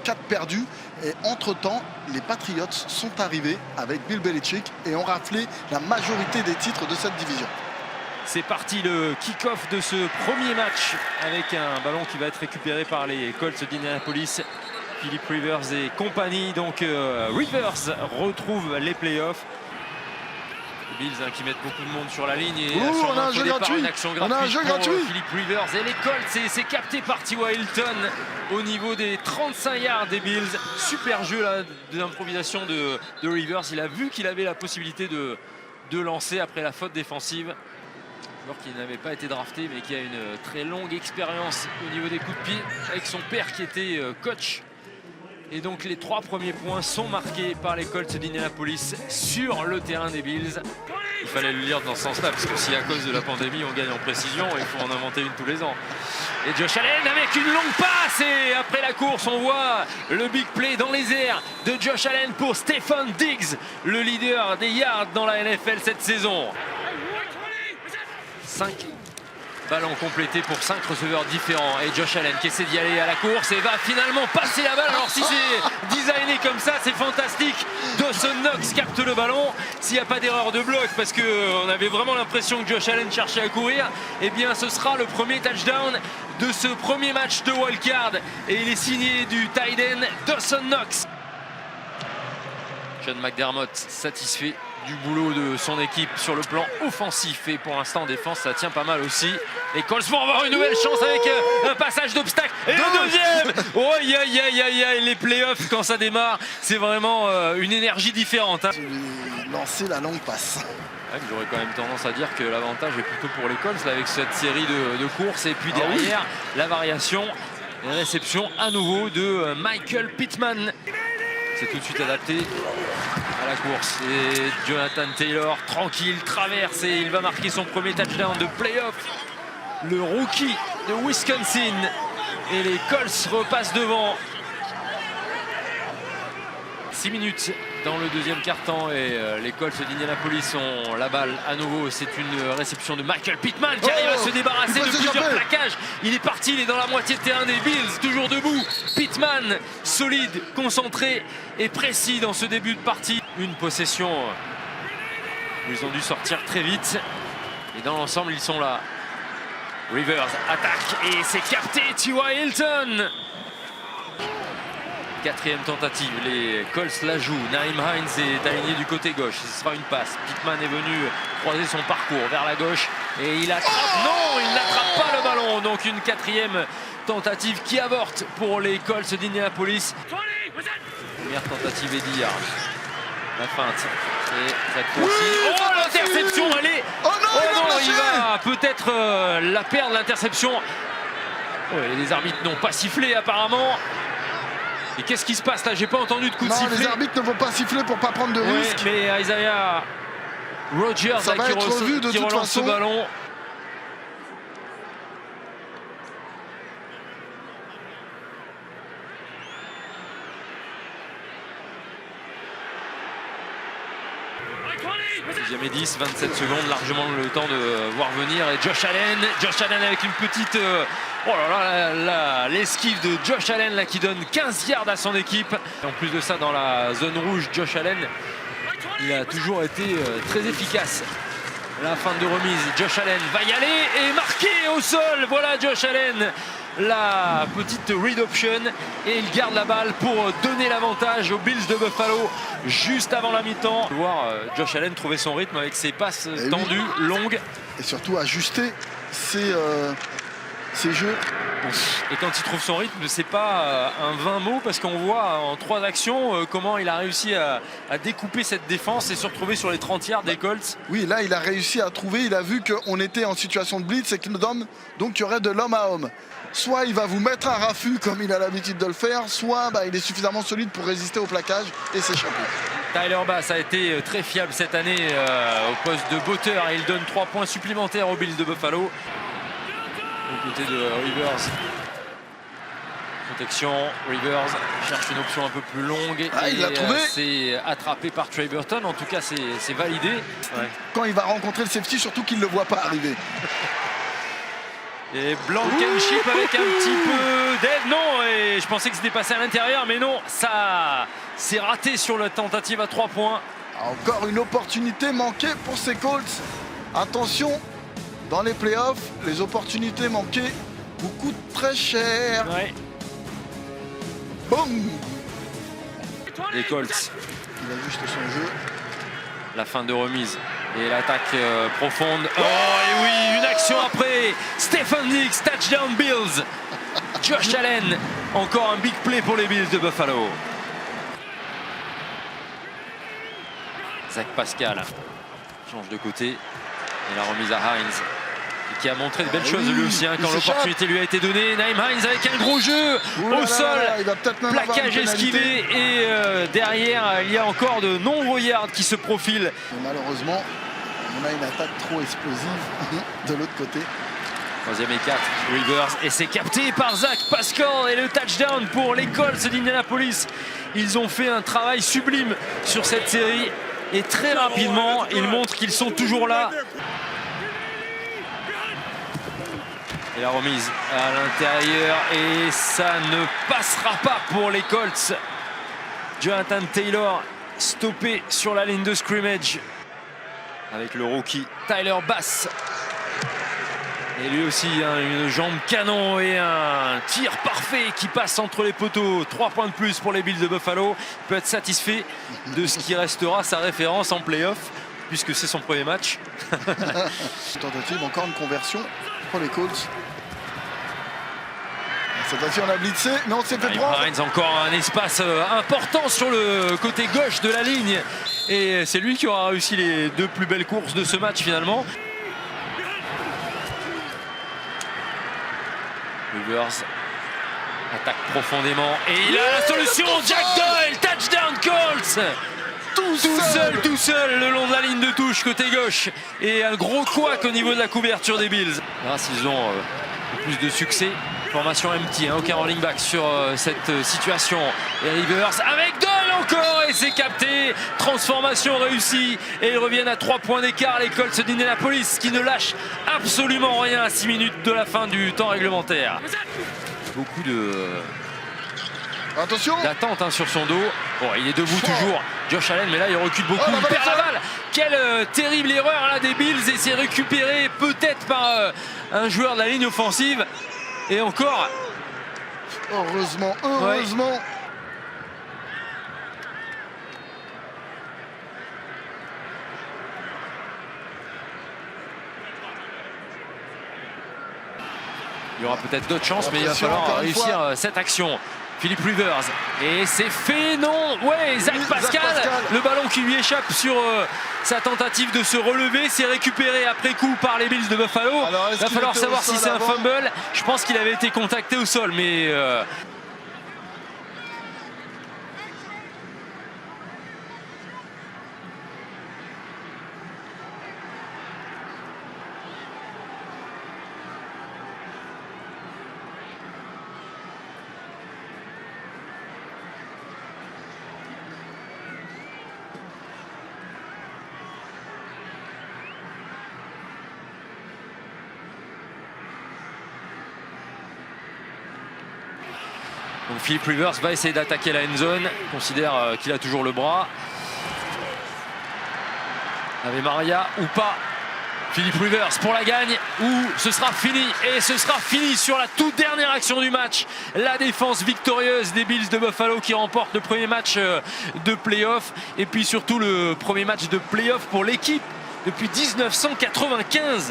4 perdus. Et entre-temps, les Patriots sont arrivés avec Bill Belichick et ont raflé la majorité des titres de cette division. C'est parti le kick-off de ce premier match avec un ballon qui va être récupéré par les Colts d'Indianapolis. Philip Rivers et compagnie. Donc Rivers retrouve les playoffs. Les Bills qui mettent beaucoup de monde sur la ligne et on a un jeu gratuit. Une action gratuite pour Philip Rivers et les Colts. C'est capté par T.Y. Hilton au niveau des 35 yards des Bills. Super jeu là d'improvisation de Rivers. Il a vu qu'il avait la possibilité de lancer après la faute défensive. Joueur qui n'avait pas été drafté mais qui a une très longue expérience au niveau des coups de pied avec son père qui était coach. Et donc les 3 premiers points sont marqués par les Colts d'Indianapolis sur le terrain des Bills. Il fallait le lire dans ce sens-là parce que si à cause de la pandémie on gagne en précision, il faut en inventer une tous les ans. Et Josh Allen avec une longue passe et après la course on voit le big play dans les airs de Josh Allen pour Stefon Diggs, le leader des yards dans la NFL cette saison. 5 ballons complétés pour 5 receveurs différents et Josh Allen qui essaie d'y aller à la course et va finalement passer la balle. Alors si c'est designé comme ça, c'est fantastique. Dawson Knox capte le ballon. S'il n'y a pas d'erreur de bloc, parce qu'on avait vraiment l'impression que Josh Allen cherchait à courir, eh bien ce sera le premier touchdown de ce premier match de wildcard et il est signé du tight end Dawson Knox. Sean McDermott satisfait du boulot de son équipe sur le plan offensif et pour l'instant en défense ça tient pas mal aussi. Les Colts vont avoir une nouvelle chance avec un passage d'obstacle et un deuxième. Oh aïe aïe aïe aïe aïe, les playoffs quand ça démarre c'est vraiment une énergie différente. Lancer la longue passe. Ouais, j'aurais quand même tendance à dire que l'avantage est plutôt pour les Colts là, avec cette série de courses et puis derrière la variation, la réception à nouveau de Michael Pittman. C'est tout de suite adapté à la course et Jonathan Taylor tranquille traverse et il va marquer son premier touchdown de playoff. Le rookie de Wisconsin et les Colts repassent devant. 6 minutes dans le deuxième quart-temps et les Colts d'Indianapolis ont la balle à nouveau. C'est une réception de Michael Pittman qui arrive à se débarrasser de plusieurs plaquages. Il est parti, il est dans la moitié de terrain des Bills, toujours debout. Pittman, solide, concentré et précis dans ce début de partie. Une possession où ils ont dû sortir très vite. Et dans l'ensemble, ils sont là. Rivers attaque et c'est capté, T.Y. Hilton. 4e tentative, les Colts la jouent. Nyheim Hines est aligné du côté gauche. Ce sera une passe. Pittman est venu croiser son parcours vers la gauche et il attrape. Non, il n'attrape pas le ballon. Donc une 4e tentative qui avorte pour les Colts d'Indianapolis. Première tentative Eddie Yard. La feinte. Et cette fois-ci. Oh, l'interception, elle est. Oh non, il va peut-être la perdre, l'interception. Les arbitres n'ont pas sifflé apparemment. Et qu'est-ce qui se passe là? J'ai pas entendu de coup de sifflet. Non, les arbitres ne vont pas siffler pour pas prendre de risques. Mais Isaiah Rodgers qui relance ce ballon. Deuxième et 10, 27 secondes, largement le temps de voir venir. Et Josh Allen avec une petite... oh là là, l'esquive de Josh Allen là, qui donne 15 yards à son équipe. Et en plus de ça, dans la zone rouge, Josh Allen, il a toujours été très efficace. La fin de remise, Josh Allen va y aller et marquer au sol. Voilà Josh Allen, la petite read option et il garde la balle pour donner l'avantage aux Bills de Buffalo juste avant la mi-temps. On va voir Josh Allen trouver son rythme avec ses passes tendues, longues. Et surtout ajuster ses jeux. Et quand il trouve son rythme, c'est pas un 20 mots parce qu'on voit en 3 actions comment il a réussi à découper cette défense et se retrouver sur les 30 yards des Colts. Oui, là il a réussi à trouver, il a vu qu'on était en situation de blitz et donc il y aurait de l'homme à homme. Soit il va vous mettre un raffut comme il a l'habitude de le faire, soit il est suffisamment solide pour résister au plaquage et s'échapper. Tyler Bass a été très fiable cette année au poste de botteur et il donne 3 points supplémentaires aux Bills de Buffalo. Du côté de Rivers. Protection, Rivers cherche une option un peu plus longue et c'est attrapé par Trey Burton. En tout cas, c'est validé. Quand il va rencontrer le safety, surtout qu'il ne le voit pas arriver. Et Blankenship avec un petit peu d'aide. Non, et je pensais que c'était passé à l'intérieur, mais non, ça s'est raté sur la tentative à 3 points. Encore une opportunité manquée pour ces Colts. Attention, dans les playoffs, les opportunités manquées vous coûtent très cher. Ouais. Boum! Les Colts. Il ajuste son jeu. La fin de remise et l'attaque profonde. Oh et oui, une action après. Stephen Diggs, touchdown Bills. Josh Allen, encore un big play pour les Bills de Buffalo. Zach Pascal change de côté et la remise à Hines qui a montré de belles choses lui aussi quand l'opportunité lui a été donnée. Naeem Hines avec un gros jeu au sol, plaquage esquivé et derrière il y a encore de nombreux yards qui se profilent. Mais malheureusement on a une attaque trop explosive de l'autre côté. 3e et 4, Rivers, et c'est capté par Zach Pascal et le touchdown pour les Colts d'Indianapolis. Ils ont fait un travail sublime sur cette série et très rapidement ils montrent qu'ils sont toujours là. Et la remise à l'intérieur et ça ne passera pas pour les Colts. Jonathan Taylor stoppé sur la ligne de scrimmage avec le rookie Tyler Bass. Et lui aussi une jambe canon et un tir parfait qui passe entre les poteaux. 3 points de plus pour les Bills de Buffalo. Il peut être satisfait de ce qui restera sa référence en playoff puisque c'est son premier match. Tentative, encore une conversion pour les Colts. Cette fois-ci on a blitzé, mais on s'est fait prendre. Hines, encore un espace important sur le côté gauche de la ligne. Et c'est lui qui aura réussi les 2 plus belles courses de ce match finalement. Rivers attaque profondément et il a la solution. Jack Doyle, touchdown Colts. Tout seul le long de la ligne de touche côté gauche et un gros couac au niveau de la couverture des Bills. Grâce ils ont plus de succès. Formation empty, aucun running back sur cette situation. Et Rivers avec Doyle encore et c'est capté. Transformation réussie et ils reviennent à 3 points d'écart les Colts d'Indianapolis qui ne lâchent absolument rien à 6 minutes de la fin du temps réglementaire. Beaucoup d'attente sur son dos. Bon, il est debout toujours, Josh Allen, mais là il recule beaucoup. Il perd la balle. Quelle terrible erreur là des Bills et c'est récupéré peut-être par un joueur de la ligne offensive. Et encore. Heureusement. Ouais. Il y aura peut-être d'autres chances, mais il va falloir réussir cette action. Philip Rivers, et c'est fait, non, ouais, Zach Pascal, le ballon qui lui échappe sur sa tentative de se relever, c'est récupéré après coup par les Bills de Buffalo. Il va falloir savoir si c'est un fumble. Je pense qu'il avait été contacté au sol, mais donc Philip Rivers va essayer d'attaquer la end zone, considère qu'il a toujours le bras. Ave Maria ou pas. Philip Rivers pour la gagne ou ce sera fini. Et ce sera fini sur la toute dernière action du match. La défense victorieuse des Bills de Buffalo qui remporte le premier match de playoff. Et puis surtout le premier match de playoff pour l'équipe depuis 1995.